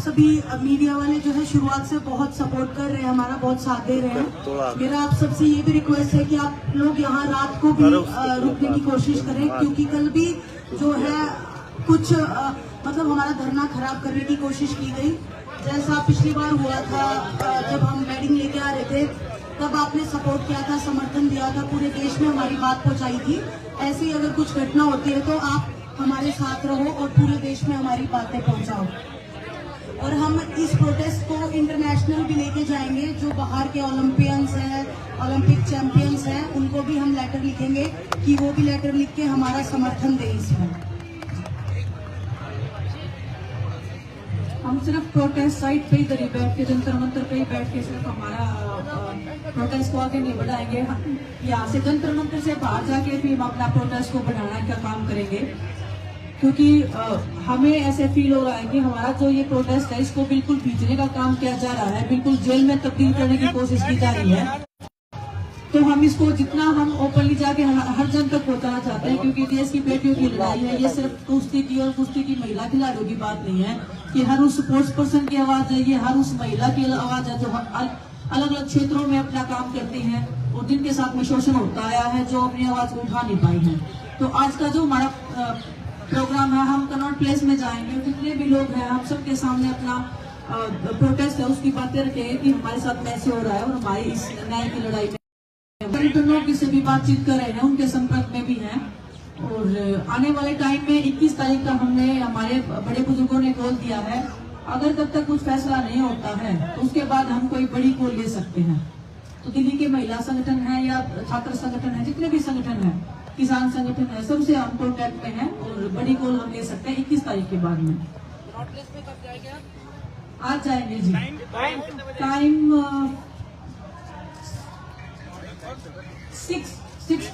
सभी मीडिया वाले जो है शुरुआत से बहुत सपोर्ट कर रहे हैं, हमारा बहुत साथ दे रहे हैं। मेरा आप सबसे ये भी रिक्वेस्ट है कि आप लोग यहाँ रात को भी रुकने की कोशिश करें, क्योंकि कल भी जो है कुछ मतलब हमारा धरना खराब करने की कोशिश की गई। जैसा पिछली बार हुआ था जब हम बैडिंग लेके आ रहे थे, तब आपने सपोर्ट किया था, समर्थन दिया था, पूरे देश में हमारी बात पहुंचाई थी। ऐसे ही अगर कुछ घटना होती है तो आप हमारे साथ रहो और पूरे देश में हमारी बातें पहुंचाओ। और हम इस प्रोटेस्ट को इंटरनेशनल भी लेके जाएंगे। जो बाहर के ओलंपियंस हैं, ओलंपिक चैंपियंस हैं, उनको भी हम लेटर लिखेंगे कि वो भी लेटर लिख के हमारा समर्थन दें इसमें। हम सिर्फ प्रोटेस्ट साइट पे ही करीब बैठ के, जंतर मंतर पे ही बैठ के सिर्फ हमारा प्रोटेस्ट को आगे नहीं बढ़ाएंगे। यहाँ से जंतर मंतर से बाहर जाके भी हम अपना प्रोटेस्ट को बढ़ाने का काम करेंगे, क्योंकि हमें ऐसे फील हो रहा है कि हमारा जो ये प्रोटेस्ट है इसको बिल्कुल भीजने का काम किया जा रहा है, बिल्कुल जेल में तब्दील करने की कोशिश की जा रही है। तो हम इसको जितना हम ओपनली जाके हर जन तक पहुंचाना चाहते हैं, क्योंकि देश की बेटियों की लड़ाई है। ये सिर्फ कुश्ती की और कुश्ती की महिला खिलाड़ियों की बात नहीं है कि हर उस स्पोर्ट्स पर्सन की आवाज है, ये हर उस महिला की आवाज है जो अलग अलग क्षेत्रों में अपना काम करती हैं और जिनके साथ में शोषण होता आया है, जो अपनी आवाज को उठा नहीं पाई है। तो आज का जो हमारा प्रोग्राम है, हम कनॉट प्लेस में जाएंगे, जितने भी लोग हैं हम सबके सामने अपना प्रोटेस्ट है उसकी बातें रखेंगे कि हमारे साथ कैसे हो रहा है और हमारी इस न्याय की लड़ाई में किसी भी बातचीत कर रहे हैं, उनके संपर्क में भी हैं। और आने वाले टाइम में 21 तारीख का हमने हमारे बड़े बुजुर्गों ने कॉल दिया है। अगर तब तक कुछ फैसला नहीं होता है तो उसके बाद हम कोई बड़ी कॉल ले सकते हैं। तो दिल्ली के महिला संगठन है या छात्र संगठन है, जितने भी संगठन है, किसान संगठन है, सबसे हम कॉन्टेक्ट में हैं और बड़ी कॉल हम ले सकते हैं 21 तारीख के बाद में। आज जाएंगे जी, टाइम 6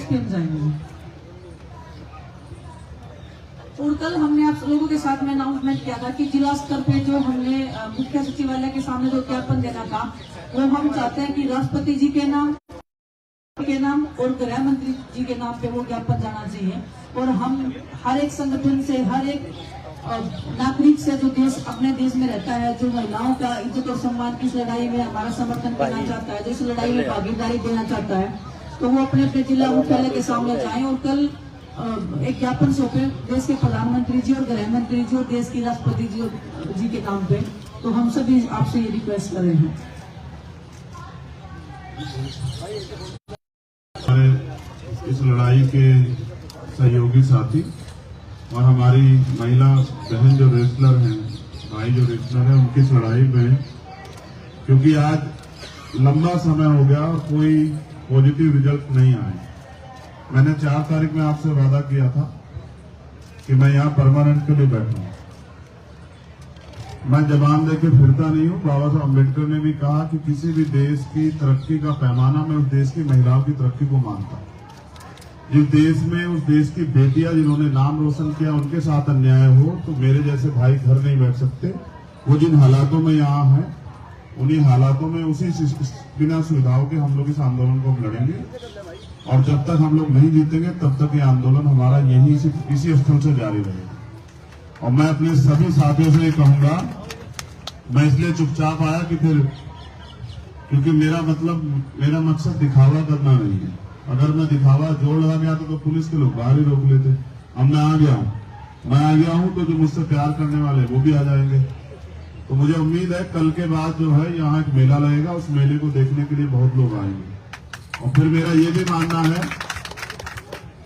PM जाएंगे। और कल हमने आप लोगों के साथ में अनाउंसमेंट किया था कि जिला स्तर पे जो हमने मुख्य सचिवालय के सामने जो ज्ञापन देना था, वो हम चाहते हैं कि राष्ट्रपति जी के नाम और गृह मंत्री जी के नाम पे वो ज्ञापन जाना चाहिए। और हम हर एक संगठन से, हर एक नागरिक से जो देश अपने देश में रहता है, जो महिलाओं का इज्जत और सम्मान की लड़ाई में हमारा समर्थन करना चाहता है, जो इस लड़ाई में भागीदारी देना चाहता है, तो वो अपने अपने जिला मुख्यालय के सामने जाएं और कल एक ज्ञापन सौंपे देश के प्रधानमंत्री जी और गृह मंत्री जी और देश की राष्ट्रपति जी के नाम पे। तो हम सभी आपसे ये रिक्वेस्ट कर रहे हैं। इस लड़ाई के सहयोगी साथी और हमारी महिला बहन जो रेसलर हैं, भाई जो रेसलर हैं, उनकी इस लड़ाई में, क्योंकि आज लंबा समय हो गया और कोई पॉजिटिव रिजल्ट नहीं आए। मैंने 4 तारीख में आपसे वादा किया था कि मैं यहाँ परमानेंट के लिए बैठूंगा। मैं जबान देके फिरता नहीं हूँ। बाबा साहब अम्बेडकर ने भी कहा कि किसी भी देश की तरक्की का पैमाना मैं उस देश की महिलाओं की तरक्की को मानता हूँ। जिस देश में उस देश की बेटियां जिन्होंने नाम रोशन किया उनके साथ अन्याय हो तो मेरे जैसे भाई घर नहीं बैठ सकते। वो जिन हालातों में यहाँ है, उन्हीं हालातों में उसी बिना सुविधाओं के हम लोग इस आंदोलन को लड़ेंगे। और जब तक हम लोग नहीं जीतेंगे तब तक ये आंदोलन हमारा यही इसी स्थल से जारी रहेगा। और मैं अपने सभी साथियों से ये कहूंगा, मैं इसलिए चुपचाप आया कि फिर, क्योंकि मेरा मकसद दिखावा करना नहीं है। अगर मैं दिखावा जोड़ लगा गया तो पुलिस के लोग बाहर ही रोक लेते। अब मैं आ गया हूं तो जो मुझसे प्यार करने वाले वो भी आ जाएंगे। तो मुझे उम्मीद है कल के बाद जो है यहाँ एक मेला लगेगा, उस मेले को देखने के लिए बहुत लोग आएंगे। और फिर मेरा ये भी मानना है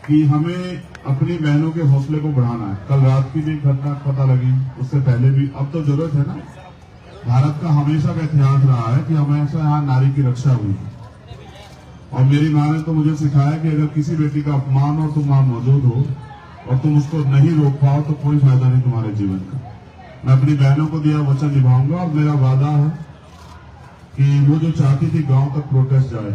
कि हमें अपनी बहनों के हौसले को बढ़ाना है। कल रात की भी घटना पता लगी, उससे पहले भी। अब तो जरूरत है ना, भारत का हमेशा का इतिहास रहा है कि हमेशा यहाँ नारी की रक्षा हुई है। और मेरी माँ ने तो मुझे सिखाया कि अगर किसी बेटी का अपमान और तुम वहां मौजूद हो और तुम उसको नहीं रोक पाओ तो कोई फायदा नहीं तुम्हारे जीवन का। मैं अपनी बहनों को दिया वचन निभाऊंगा और मेरा वादा है कि वो जो चाहती थी गांव तक प्रोटेस्ट जाए,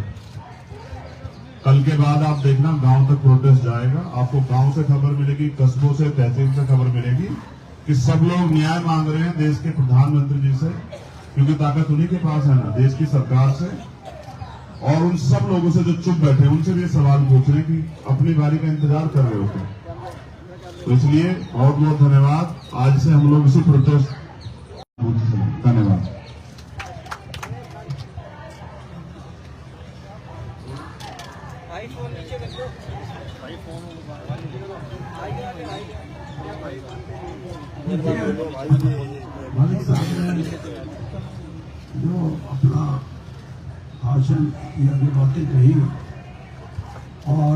कल के बाद आप देखना गांव तक प्रोटेस्ट जाएगा। आपको गांव से खबर मिलेगी, कस्बों से, तहसील से खबर मिलेगी कि सब लोग न्याय मांग रहे हैं देश के प्रधानमंत्री जी से, क्योंकि ताकत उन्हीं के पास है ना, देश की सरकार से। और उन सब लोगों से जो चुप बैठे उनसे भी सवाल पूछ रहे हैं कि अपनी बारी का इंतजार कर रहे हो क्या। तो इसलिए बहुत बहुत धन्यवाद। आज से हम लोग इसी प्रोटेस्ट धन्यवाद। मालिक साहब ने जो अपना भाषण की आगे बातें कही और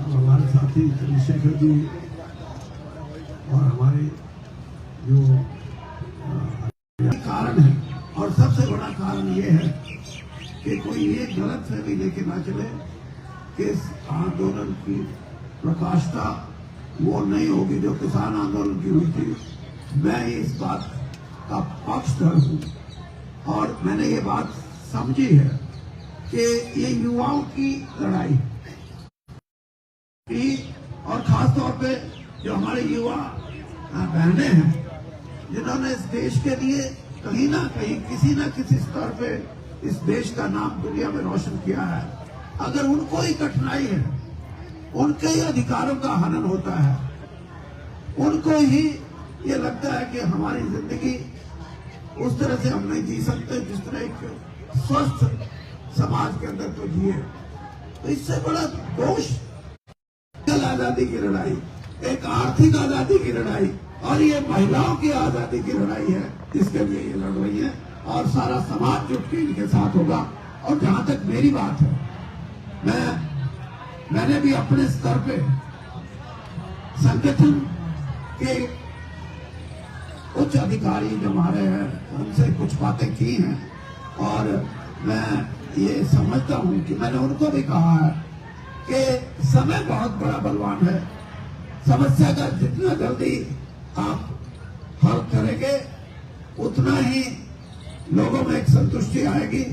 हमारे साथी चंद्रशेखर जी और हमारे जो कारण है, और सबसे बड़ा कारण ये है कि कोई ये गलत फहमी लेके ना चले कि इस आंदोलन की प्रकाष्ठा वो नहीं होगी जो किसान आंदोलन की हुई थी। मैं इस बात का पक्षधर हूं और मैंने ये बात समझी है कि ये युवाओं की लड़ाई की, और खास तौर पे जो हमारे युवा बहनें हैं जिन्होंने इस देश के लिए कहीं ना कहीं किसी न किसी स्तर पे इस देश का नाम दुनिया में रोशन किया है, अगर उनको ही कठिनाई है, उनके ही अधिकारों का हनन होता है, उनको ही ये लगता है कि हमारी जिंदगी उस तरह से हम नहीं जी सकते जिस तरह एक स्वस्थ समाज के अंदर तो जिए, तो इससे बड़ा दोष आजादी की लड़ाई, एक आर्थिक आजादी की लड़ाई और ये महिलाओं की आजादी की लड़ाई है जिसके लिए ये लड़ रही है, और सारा समाज जुट के इनके साथ होगा। और जहां तक मेरी बात है, मैंने भी अपने स्तर पे संगठन के उच्च अधिकारी जो हमारे हैं उनसे कुछ बातें की हैं, और मैं ये समझता हूं कि मैंने उनको भी कहा है कि समय बहुत बड़ा बलवान है, समस्या का जितना जल्दी आप हल करेंगे उतना ही लोगों में एक संतुष्टि आएगी,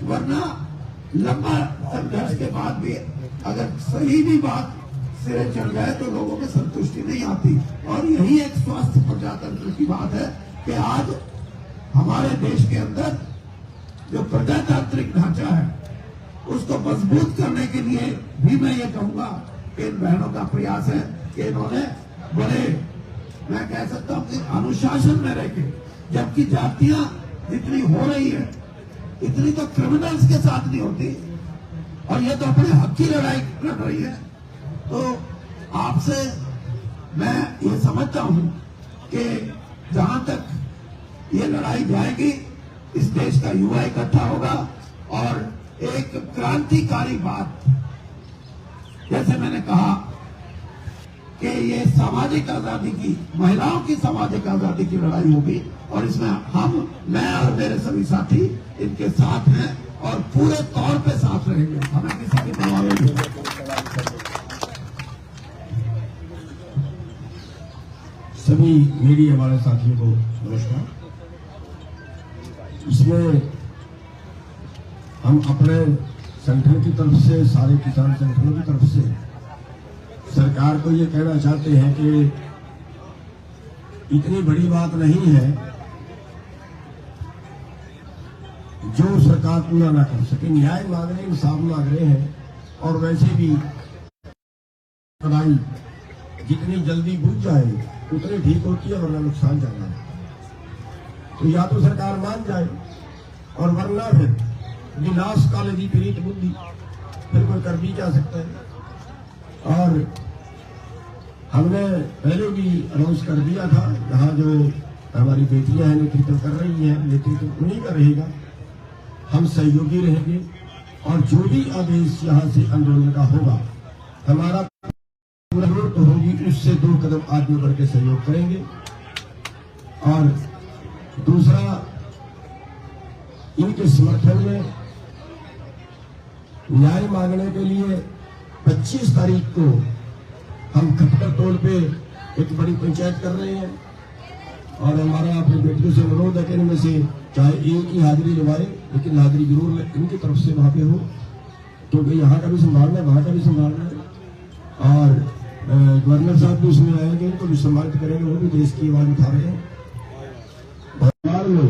वरना लंबा संघर्ष के बाद भी अगर सही भी बात सिरे चढ़ जाए तो लोगों में संतुष्टि नहीं आती। और यही एक स्वस्थ प्रजातंत्र की बात है कि आज हमारे देश के अंदर जो प्रजातांत्रिक ढांचा है उसको मजबूत करने के लिए भी मैं ये कहूंगा कि इन बहनों का प्रयास है कि इन्होंने बड़े, मैं कह सकता हूं कि अनुशासन में रह के, जबकि जातियां जितनी हो रही है इतनी तो क्रिमिनल्स के साथ नहीं होती, और ये तो अपने हक की लड़ाई लड़ रही है। तो आपसे मैं ये समझता हूं कि जहां तक ये लड़ाई जाएगी इस देश का युवा इकट्ठा होगा और एक क्रांतिकारी बात, जैसे मैंने कहा कि ये सामाजिक आजादी की, महिलाओं की सामाजिक आजादी की लड़ाई होगी, और इसमें मैं और मेरे सभी साथी इनके साथ हैं और पूरे तौर पे साथ रहेंगे, हमें किसी की परवाह नहीं है। सभी मीडिया वाले साथियों को नमस्कार। इसमें हम अपने संगठन की तरफ से, सारे किसान संगठनों की तरफ से सरकार को ये कहना चाहते हैं कि इतनी बड़ी बात नहीं है जो सरकार पूरा ना कर सके। न्याय मांग रहे, इंसाफ मांग रहे हैं, और वैसे भी लड़ाई जितनी जल्दी बुझ जाए उतनी ठीक होती है, वरना नुकसान ज्यादा है। तो या तो सरकार मान जाए, और वरना फिर विनाश काले विपरीत बुद्धि, फिर कोई कर भी जा सकता है। और हमने पहले भी अनाउंस कर दिया था, यहाँ जो हमारी बेटियां हैं नेतृत्व कर रही हैं, नेतृत्व उन्हीं का रहेगा, हम सहयोगी रहेंगे, और जो भी आदेश यहाँ से आंदोलन का होगा हमारा पूरा तो होगी, उससे 2 कदम आगे बढ़ के सहयोग करेंगे। और दूसरा, इनके समर्थन में न्याय मांगने के लिए 25 तारीख को हम खटकर टोल पे एक बड़ी पंचायत कर रहे हैं, और हमारा अपनी बेटियों से अनुरोध है कि इनमें से चाहे एक ही हाजिरी लगाए, लेकिन हाजिरी जरूर इनकी तरफ से वहां पे हो, क्योंकि यहाँ का भी संभालना है, वहां का भी संभालना है। और गवर्नर साहब भी उसमें आएंगे, इनको भी सम्मानित करेंगे, वो भी देश की आवाज उठा रहे हैं। भोपाल में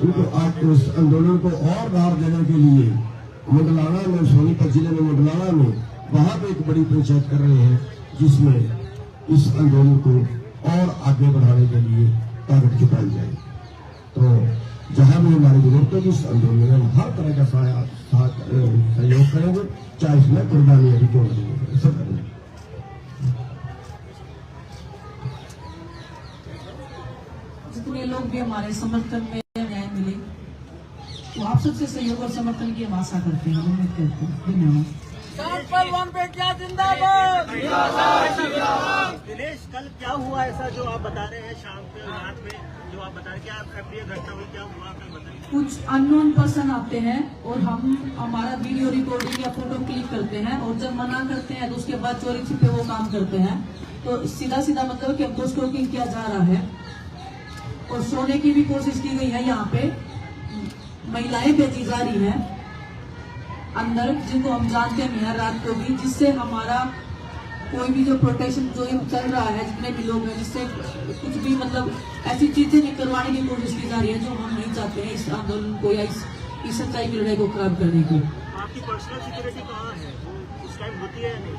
उनको आज उस आंदोलन को और राह देने के लिए मंडलाना में, सोनीपत जिले में मंडलाना में, वहां पे एक बड़ी पंचायत कर रहे हैं, जिसमें इस आंदोलन को और आगे बढ़ाने के लिए ताकत जुटाई जाए। तो तो इस आंदोलन में हम हर तरह का सहयोग करेंगे, चाहे इसमें कुर्बानी अभी क्यों नहीं सब करेंगे। जितने लोग भी हमारे समर्थन में न्याय मिले, तो आप सबसे सहयोग और समर्थन की हम आशा करते हैं, उम्मीद करते हैं। धन्यवाद। दिनेश, कल क्या हुआ ऐसा जो आप बता रहे हैं शाम के रात में, जो आप बता रहे हैं, क्या अप्रिय घटना हुई, क्या हुआ कल बताइए। कुछ अननोन पर्सन आते हैं और हमारा वीडियो रिकॉर्डिंग या फोटो क्लिक करते हैं, और जब मना करते हैं तो उसके बाद चोरी छिपे वो काम करते हैं। तो सीधा सीधा मतलब कि हमको स्टॉकिंग किया जा रहा है और सोने की भी कोशिश की गई है। यहाँ पे महिलाएं भेजी जा रही हैं अंदर, जिनको हम जानते हैं यहाँ रात को भी, जिससे हमारा कोई भी जो प्रोटेक्शन जो चल रहा है, जितने भी लोग हैं, जिससे कुछ भी मतलब ऐसी चीजें नहीं करवाने की कोशिश की जा रही है जो हम नहीं चाहते हैं इस आंदोलन को या इस सच्चाई की लड़ाई को खराब करने की। आपकी पर्सनल सिक्योरिटी कहाँ है, वो उस टाइम होती है या नहीं?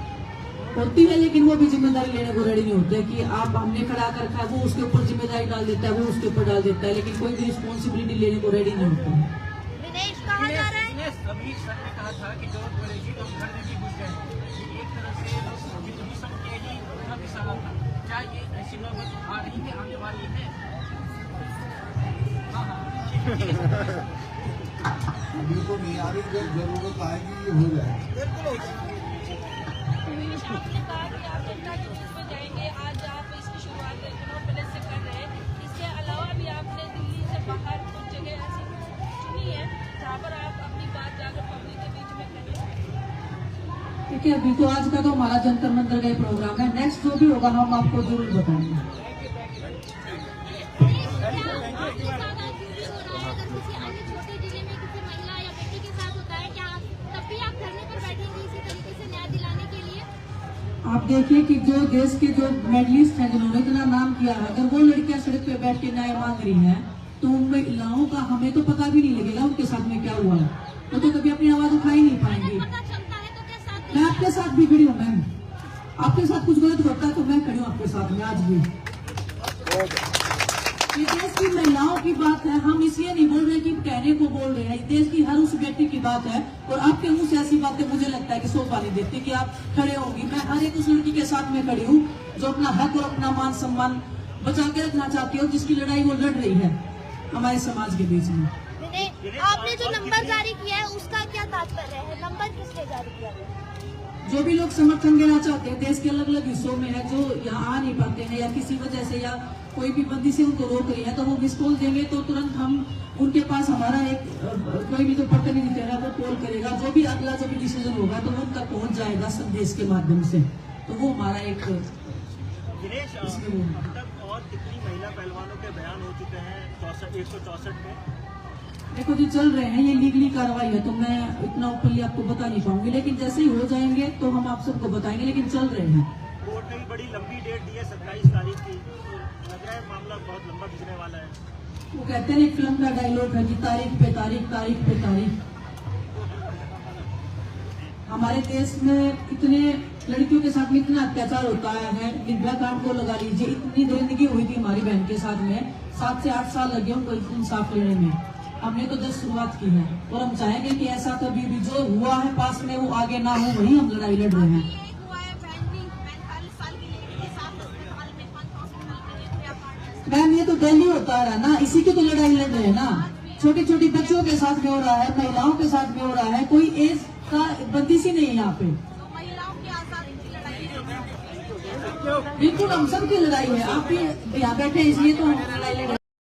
होती है, लेकिन वो भी जिम्मेदारी लेने को रेडी नहीं होते कि आप हमने खड़ा कर रखा है, वो उसके ऊपर जिम्मेदारी डाल देता है, वो उसके ऊपर डाल देता है, लेकिन कोई भी रिस्पॉन्सिबिलिटी लेने को रेडी नहीं होता है। विनेश कहाँ जा रहा है? अभी सर ने कहा था कि जरूरत पड़ेगी तो हम घर में भी घुस जाएंगे। ये एक तरह से विध्वंसक के ही उनका इशारा था। क्या ये ऐसी नौबत आ रही है, आने वाली है? अभी तो नहीं आ रही, जब जरूरत आएगी ये हो जाएगा। विनेश, आपने कहा कि आप जनता के बीच में जाएंगे, आज आप इसकी शुरुआत चुनाव पहले से कर रहे हैं। इसके अलावा भी आपने दिल्ली से बाहर कुछ जगह ऐसी चुनी है जहाँ पर आप अपनी बात जाकर पब्लिक के बीच में करें। ठीक है, अभी तो आज का तो हमारा जंतर मंतर का ही प्रोग्राम है, नेक्स्ट जो भी होगा हम आपको जरूर बताएंगे। आप देखिए कि जो देश के जो मेडलिस्ट हैं, जिन्होंने इतना नाम किया है, अगर वो लड़कियां सड़क पे बैठ के न्याय मांग रही हैं, तो उन महिलाओं का हमें तो पता भी नहीं लगेगा उनके साथ में क्या हुआ है। वो तो कभी अपनी आवाज उठा ही नहीं पाएंगे। मैं आपके साथ भी खड़ी हूँ मैम, आपके साथ कुछ गलत होता है तो मैं खड़ी हूँ आपके साथ में आज भी। ये देश की महिलाओं की बात है, हम इसलिए नहीं बोल रहे कि कहने को बोल रहे हैं, देश की हर उस व्यक्ति की बात है। और आपके मुंह से ऐसी बातें मुझे लगता है कि सौ पानी देती कि आप खड़े होंगी। मैं हर एक उस लड़की के साथ में खड़ी हूँ जो अपना हक और अपना मान सम्मान बचा के रखना चाहती है, जिसकी लड़ाई वो लड़ रही है हमारे समाज के बीच में। आपने जो नंबर जारी किया है उसका क्या तात्पर्य है? नंबर किसने जारी किया है? जो भी लोग समर्थन देना चाहते हैं, देश के अलग अलग हिस्सों में है, जो यहाँ आ नहीं पाते हैं या किसी वजह से या कोई भी बंदी से उनको रोक रही है, तो वो मिस कॉल देंगे तो तुरंत हम उनके पास हमारा एक कोई भी जो प्रतिनिधि है वो कॉल करेगा। जो भी अगला जो भी डिसीजन होगा तो वो उन तक पहुंच जाएगा संदेश के माध्यम से। तो वो हमारा एक दिनेश, अब तक और कितनी महिला पहलवानों के बयान हो चुके हैं 164 में? देखो जी, चल रहे हैं, ये लीगली कार्रवाई है, तो मैं इतना ऊपरली आपको बता नहीं पाऊंगी, लेकिन जैसे ही हो जाएंगे तो हम आप सबको बताएंगे, लेकिन चल रहे हैं। कोर्ट ने भी बड़ी लंबी डेट दी है 27 तारीख की, तो लग रहा है मामला बहुत लंबा खिंचने वाला है। वो कहते हैं एक फिल्म का डायलॉग है कि तारीख पे तारीख, तारीख पे तारीख। हमारे देश में इतने लड़कियों के साथ में इतना अत्याचार होता है, निर्भया कांड को लगा लीजिए, इतनी दरिंदगी हुई थी हमारी बहन के साथ में, 7 से 8 साल लगे उनको इंसाफ लेने में। हमने तो जस्ट शुरुआत की है और हम चाहेंगे कि ऐसा कभी भी जो हुआ है पास में वो आगे ना हो, वही हम लड़ाई लड़ रहे हैं। मैम, ये तो दिल्ली होता रहा ना, इसी की तो लड़ाई लड़ रहे हैं ना। छोटी छोटी बच्चों के साथ में हो रहा है, महिलाओं के साथ में हो रहा है, कोई एज का बंदिश ही नहीं है यहाँ पे। बिल्कुल हम सब की लड़ाई है, आप भी यहाँ बैठे इसलिए तो हम लड़ाई लड़ रहे हैं।